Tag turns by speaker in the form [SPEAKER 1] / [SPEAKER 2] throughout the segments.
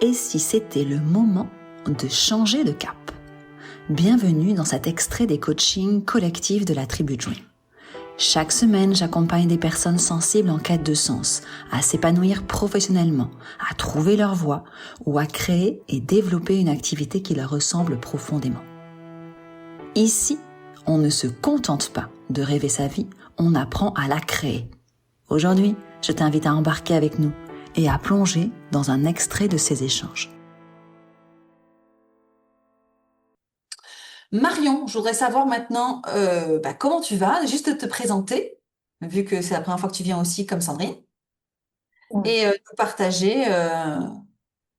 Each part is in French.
[SPEAKER 1] Et si c'était le moment de changer de cap? Bienvenue dans cet extrait des coachings collectifs de la tribu Dream. Chaque semaine, j'accompagne des personnes sensibles en quête de sens, à s'épanouir professionnellement, à trouver leur voie ou à créer et développer une activité qui leur ressemble profondément. Ici, on ne se contente pas de rêver sa vie, on apprend à la créer. Aujourd'hui, je t'invite à embarquer avec nous et à plonger dans un extrait de ces échanges. Marion, je voudrais savoir maintenant comment tu vas, juste te présenter, vu que c'est la première fois que tu viens aussi comme Sandrine,
[SPEAKER 2] Ouais.
[SPEAKER 1] et nous partager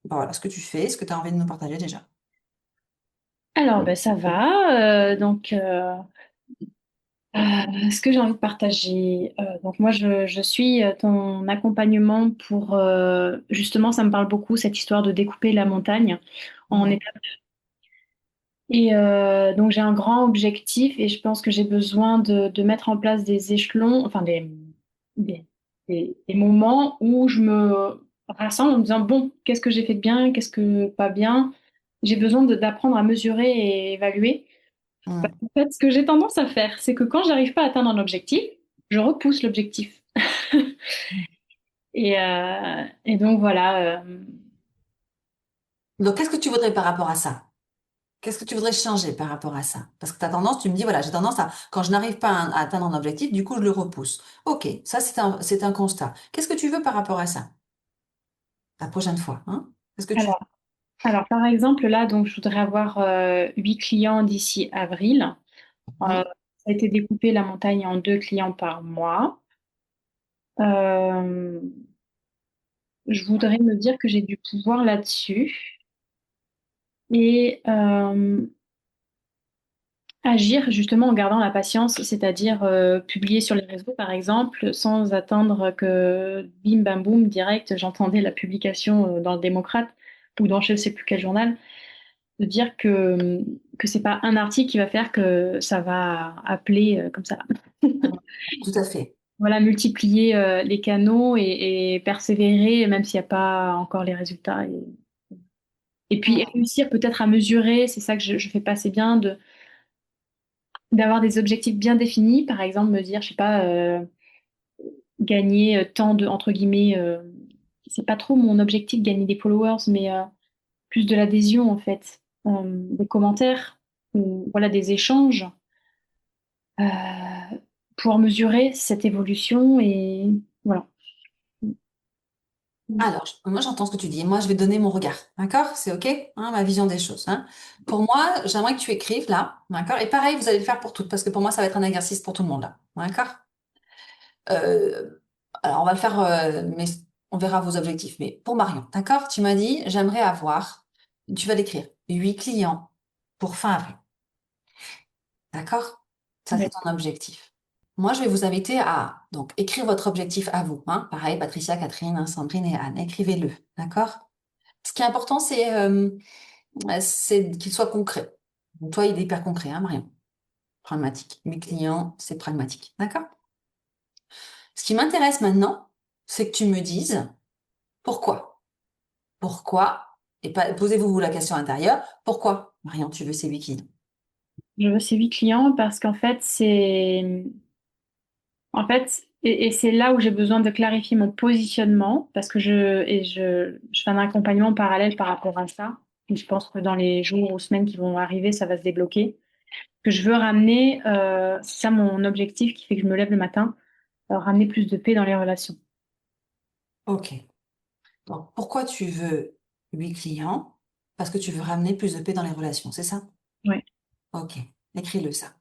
[SPEAKER 1] voilà, ce que tu fais, ce que tu as envie de nous partager déjà.
[SPEAKER 2] Alors, ben, ça va. Ce que j'ai envie de partager, donc moi, je suis ton accompagnement pour, justement, ça me parle beaucoup, cette histoire de découper la montagne en
[SPEAKER 1] Mhm.
[SPEAKER 2] étapes. Et donc, j'ai un grand objectif et je pense que j'ai besoin de mettre en place des échelons, enfin, des, des moments où je me rassemble en me disant, bon, qu'est-ce que j'ai fait de bien, qu'est-ce que pas bien. J'ai besoin d'apprendre à mesurer et évaluer.
[SPEAKER 1] Mhm.
[SPEAKER 2] En fait, ce que j'ai tendance à faire, c'est que quand j'arrive pas à atteindre un objectif, je repousse l'objectif. Et donc voilà.
[SPEAKER 1] Donc, qu'est-ce que tu voudrais par rapport à ça? Qu'est-ce que tu voudrais changer par rapport à ça? Parce que tu as tendance, tu me dis, voilà, j'ai tendance à, quand je n'arrive pas à atteindre un objectif, du coup, je le repousse. Ok, ça, c'est un constat. Qu'est-ce que tu veux par rapport à ça, la prochaine fois, hein? Qu'est-ce que tu veux?
[SPEAKER 2] Alors, alors, par exemple, là, donc, je voudrais avoir 8 clients d'ici avril.
[SPEAKER 1] Mhm.
[SPEAKER 2] Ça a été découpé la montagne en 2 clients par mois. Euh, je voudrais me dire que j'ai du pouvoir là-dessus et agir justement en gardant la patience, c'est-à-dire publier sur les réseaux, par exemple, sans attendre que bim bam boum direct, j'entendais la publication dans le Démocrate ou dans je ne sais plus quel journal, de dire que c'est pas un article qui va faire que ça va appeler comme ça.
[SPEAKER 1] Mhm. Tout à fait.
[SPEAKER 2] Voilà, multiplier les canaux et persévérer, même s'il n'y a pas encore les résultats. Et puis
[SPEAKER 1] Mhm.
[SPEAKER 2] réussir peut-être à mesurer, c'est ça que je fais pas assez bien, d'avoir des objectifs bien définis. Par exemple, me dire, je sais pas, gagner tant de, entre guillemets, c'est pas trop mon objectif, gagner des followers, mais plus de l'adhésion en fait, des commentaires, ou voilà, des échanges, pouvoir mesurer cette évolution et voilà.
[SPEAKER 1] Alors, moi, j'entends ce que tu dis. Moi, je vais donner mon regard. D'accord? C'est OK? Hein, ma vision des choses. Hein. Pour moi, j'aimerais que tu écrives là. D'accord? Et pareil, vous allez le faire pour toutes, parce que pour moi, ça va être un exercice pour tout le monde là. D'accord? Euh, alors, on va le faire, mais on verra vos objectifs. Mais pour Marion, d'accord? Tu m'as dit, j'aimerais avoir, tu vas l'écrire, 8 clients pour fin avril. D'accord? Ça, c'est
[SPEAKER 2] Ouais.
[SPEAKER 1] ton objectif. Moi, je vais vous inviter à donc écrire votre objectif à vous. Hein. Pareil, Patricia, Catherine, hein, Sandrine et Anne, écrivez-le. D'accord? Ce qui est important, c'est qu'il soit concret. Donc, toi, il est hyper concret, hein, Marion. Pragmatique. Mes clients, c'est pragmatique. D'accord? Ce qui m'intéresse maintenant, c'est que tu me dises pourquoi. Pourquoi? Et posez-vous la question intérieure. Pourquoi, Marion, tu veux ces 8 clients?
[SPEAKER 2] Je veux ces 8 clients parce qu'en fait, et c'est là où j'ai besoin de clarifier mon positionnement parce que je fais un accompagnement parallèle par rapport à ça. Et je pense que dans les jours ou semaines qui vont arriver, ça va se débloquer. Que je veux ramener, c'est ça mon objectif qui fait que je me lève le matin, ramener plus de paix dans les relations.
[SPEAKER 1] Ok. Donc, pourquoi tu veux 8 clients? Parce que tu veux ramener plus de paix dans les relations, c'est ça?
[SPEAKER 2] Ouais.
[SPEAKER 1] Ok. Écris-le ça.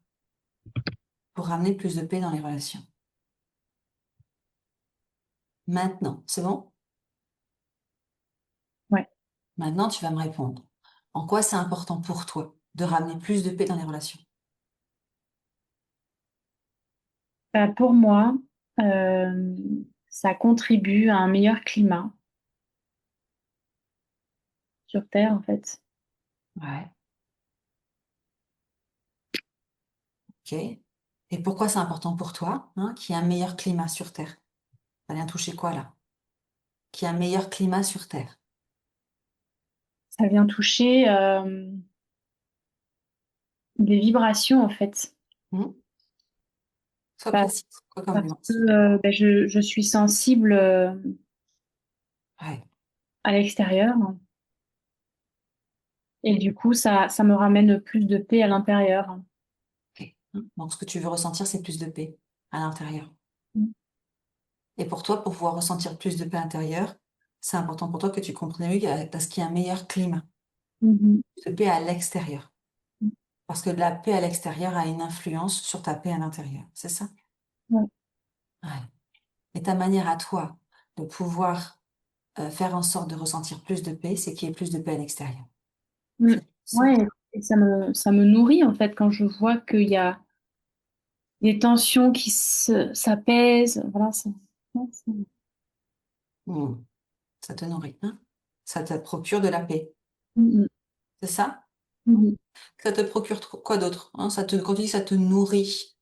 [SPEAKER 1] Pour ramener plus de paix dans les relations. Maintenant, c'est bon?
[SPEAKER 2] Ouais.
[SPEAKER 1] Maintenant, tu vas me répondre. En quoi c'est important pour toi de ramener plus de paix dans les relations?
[SPEAKER 2] Pour moi, euh, ça contribue à un meilleur climat sur Terre, en fait.
[SPEAKER 1] Ouais. Ok. Et pourquoi c'est important pour toi, hein, qu'il y ait un meilleur climat sur Terre? Ça vient toucher quoi là? Qu'il y ait un meilleur climat sur Terre.
[SPEAKER 2] Ça vient toucher des vibrations, en fait.
[SPEAKER 1] Hmm. Sois
[SPEAKER 2] Parce,
[SPEAKER 1] précise. Quoi comme
[SPEAKER 2] parce que
[SPEAKER 1] vibration?
[SPEAKER 2] ben, je suis sensible
[SPEAKER 1] Ouais.
[SPEAKER 2] à l'extérieur. Et du coup, ça me ramène plus de paix à l'intérieur.
[SPEAKER 1] Ok. Donc, ce que tu veux ressentir, c'est plus de paix à l'intérieur.
[SPEAKER 2] Mm.
[SPEAKER 1] Et pour toi, pour pouvoir ressentir plus de paix intérieure, c'est important pour toi que tu comprennes mieux parce qu'il y a un meilleur climat
[SPEAKER 2] Mhm.
[SPEAKER 1] de paix à l'extérieur. Parce que la paix à l'extérieur a une influence sur ta paix à l'intérieur. C'est ça?
[SPEAKER 2] Ouais.
[SPEAKER 1] Ouais. Et ta manière à toi de pouvoir faire en sorte de ressentir plus de paix, c'est qu'il y ait plus de paix à l'extérieur.
[SPEAKER 2] Mm.
[SPEAKER 1] C'est ça.
[SPEAKER 2] Ouais, et ça me nourrit en fait quand je vois qu'il y a des tensions qui s'apaisent. Voilà, ouais,
[SPEAKER 1] Hmm. Ça te nourrit, hein? Ça te procure de la paix.
[SPEAKER 2] Mhm.
[SPEAKER 1] C'est ça?
[SPEAKER 2] Mhm.
[SPEAKER 1] Ça te procure quoi d'autre, hein? Quand tu dis que ça te nourrit,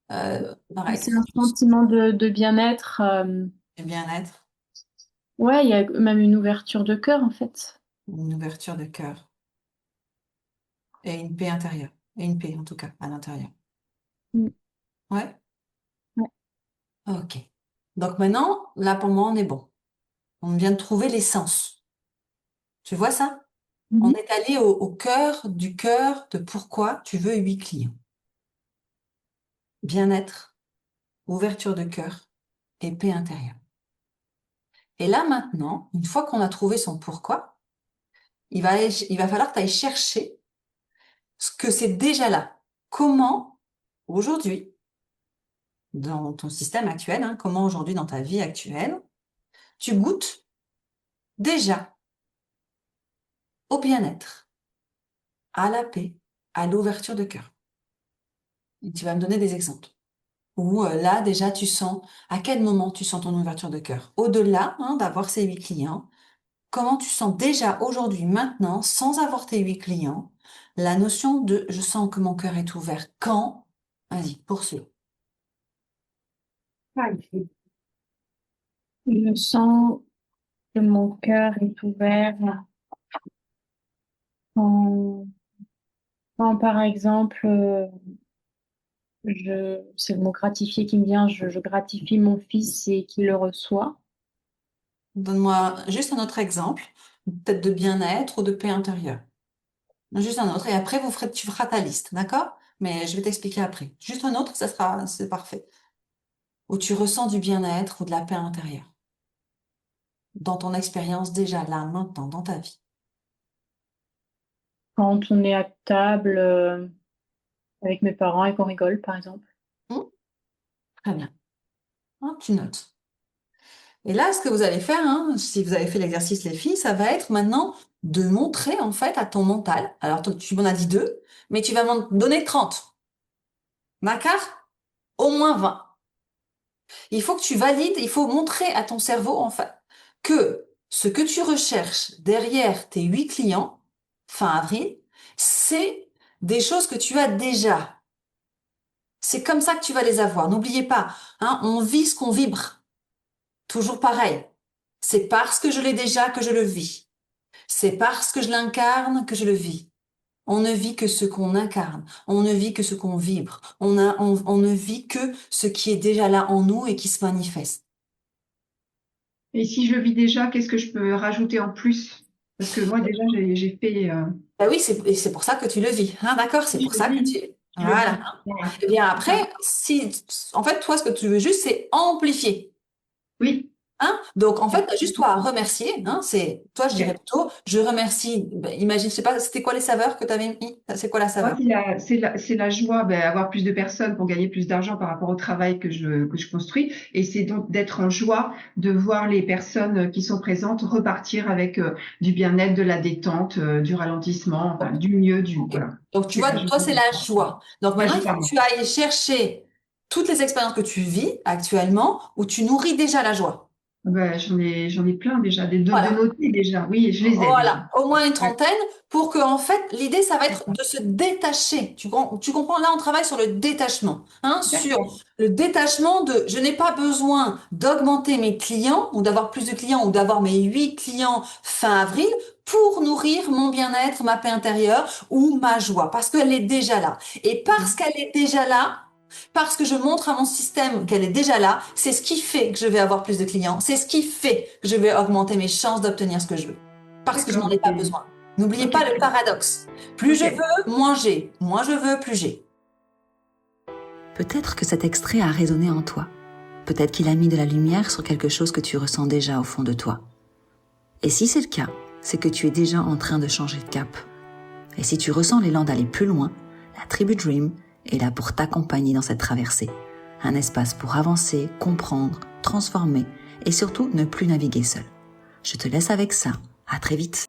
[SPEAKER 1] pareil,
[SPEAKER 2] C'est un sentiment de bien-être.
[SPEAKER 1] du bien-être,
[SPEAKER 2] Ouais, il y a même une ouverture de cœur en fait.
[SPEAKER 1] une ouverture de cœur et une paix intérieure. Et une paix, en tout cas, à l'intérieur.
[SPEAKER 2] Mm.
[SPEAKER 1] Ouais?
[SPEAKER 2] Ouais.
[SPEAKER 1] Ok. Donc maintenant, là, pour moi, on est bon. On vient de trouver l'essence. Tu vois ça? On
[SPEAKER 2] Mhm.
[SPEAKER 1] est allé au cœur de pourquoi tu veux 8 clients. Bien-être, ouverture de cœur et paix intérieure. Et là, maintenant, une fois qu'on a trouvé son pourquoi, il va falloir que tu ailles chercher ce que c'est déjà là. Comment, aujourd'hui, dans ton système actuel, hein, comment aujourd'hui, dans ta vie actuelle, tu goûtes déjà au bien-être, à la paix, à l'ouverture de cœur. Et tu vas me donner des exemples. Où là, déjà, à quel moment tu sens ton ouverture de cœur? Au-delà, hein, d'avoir ces 8 clients, comment tu sens déjà aujourd'hui, maintenant, sans avoir tes 8 clients, la notion de je sens que mon cœur est ouvert. Quand? Vas-y, poursuis.
[SPEAKER 2] Je sens que mon cœur est ouvert quand, quand, par exemple, c'est le mot gratifier qui me vient, je gratifie mon fils et qu'il le reçoit.
[SPEAKER 1] Donne-moi juste un autre exemple, peut-être de bien-être ou de paix intérieure. Juste un autre, et après, tu feras ta liste, d'accord? Mais je vais t'expliquer après. Juste un autre, c'est parfait. Où tu ressens du bien-être ou de la paix intérieure. Dans ton expérience déjà, là, maintenant, dans ta vie.
[SPEAKER 2] Quand on est à table avec mes parents et qu'on rigole, par exemple.
[SPEAKER 1] Hmm. Très bien. Hein, tu notes. Et là, ce que vous allez faire, hein, si vous avez fait l'exercice, les filles, ça va être maintenant de montrer en fait à ton mental. Alors, toi, tu m'en as dit 2, mais tu vas m'en donner 30. D'accord? Au moins 20. Il faut que tu valides, il faut montrer à ton cerveau en fait que ce que tu recherches derrière tes 8 clients, fin avril, c'est des choses que tu as déjà. C'est comme ça que tu vas les avoir. N'oubliez pas, hein, on vit ce qu'on vibre. Toujours pareil. C'est parce que je l'ai déjà que je le vis. C'est parce que je l'incarne que je le vis. On ne vit que ce qu'on incarne. On ne vit que ce qu'on vibre. On ne vit que ce qui est déjà là en nous et qui se manifeste.
[SPEAKER 3] Et si je le vis déjà, qu'est-ce que je peux rajouter en plus? Parce que moi, déjà, j'ai fait.
[SPEAKER 1] Bah oui, et c'est pour ça que tu le vis. Hein, d'accord? C'est
[SPEAKER 3] Je
[SPEAKER 1] pour
[SPEAKER 3] le
[SPEAKER 1] ça que
[SPEAKER 3] vis,
[SPEAKER 1] tu...
[SPEAKER 3] je le
[SPEAKER 1] Voilà.
[SPEAKER 3] vis. Voilà.
[SPEAKER 1] Et bien
[SPEAKER 3] C'est ça.
[SPEAKER 1] après, en fait, toi, ce que tu veux juste, c'est amplifier.
[SPEAKER 3] Oui.
[SPEAKER 1] Hein? Donc, en fait, t'as juste toi à remercier. Hein? Toi, je dirais
[SPEAKER 3] Ok.
[SPEAKER 1] plutôt, je remercie. Ben, imagine, je sais pas, c'était quoi les saveurs que tu avais mis? C'est quoi la
[SPEAKER 3] Moi,
[SPEAKER 1] saveur?
[SPEAKER 3] c'est la joie, ben, avoir plus de personnes pour gagner plus d'argent par rapport au travail que je construis. Et c'est donc d'être en joie de voir les personnes qui sont présentes repartir avec du bien-être, de la détente, du ralentissement, enfin, du mieux,
[SPEAKER 1] Ok.
[SPEAKER 3] voilà.
[SPEAKER 1] Donc, tu
[SPEAKER 3] C'est
[SPEAKER 1] vois,
[SPEAKER 3] la joie.
[SPEAKER 1] toi, c'est la joie. Donc,
[SPEAKER 3] La
[SPEAKER 1] maintenant, il faut
[SPEAKER 3] joie.
[SPEAKER 1] que tu ailles chercher toutes les expériences que tu vis actuellement où tu nourris déjà la joie.
[SPEAKER 3] J'en ai plein déjà, de
[SPEAKER 4] Voilà.
[SPEAKER 3] noter déjà. Oui, je les ai déjà.
[SPEAKER 4] Voilà, au moins une
[SPEAKER 3] Ouais,
[SPEAKER 4] trentaine, pour que, en fait, l'idée, ça va être
[SPEAKER 3] d'accord.
[SPEAKER 4] de se détacher. Tu comprends? Là, on travaille sur le détachement, hein, sur
[SPEAKER 3] D'accord.
[SPEAKER 4] le détachement de, je n'ai pas besoin d'augmenter mes clients ou d'avoir plus de clients ou d'avoir mes 8 clients fin avril pour nourrir mon bien-être, ma paix intérieure ou ma joie, parce qu'elle est déjà là. Et parce
[SPEAKER 3] Mhm.
[SPEAKER 4] qu'elle est déjà là, parce que je montre à mon système qu'elle est déjà là, c'est ce qui fait que je vais avoir plus de clients, c'est ce qui fait que je vais augmenter mes chances d'obtenir ce que je veux parce que je n'en
[SPEAKER 3] D'accord,
[SPEAKER 4] ai pas
[SPEAKER 3] ok.
[SPEAKER 4] besoin. N'oubliez
[SPEAKER 3] Ok,
[SPEAKER 4] pas
[SPEAKER 3] très
[SPEAKER 4] le
[SPEAKER 3] bien.
[SPEAKER 4] paradoxe. Plus je
[SPEAKER 3] Ok.
[SPEAKER 4] veux, moins j'ai. Moins je veux, plus j'ai.
[SPEAKER 1] Peut-être que cet extrait a résonné en toi. Peut-être qu'il a mis de la lumière sur quelque chose que tu ressens déjà au fond de toi. Et si c'est le cas, c'est que tu es déjà en train de changer de cap. Et si tu ressens l'élan d'aller plus loin, la Tribu Dream est là pour t'accompagner dans cette traversée. Un espace pour avancer, comprendre, transformer et surtout ne plus naviguer seul. Je te laisse avec ça. À très vite.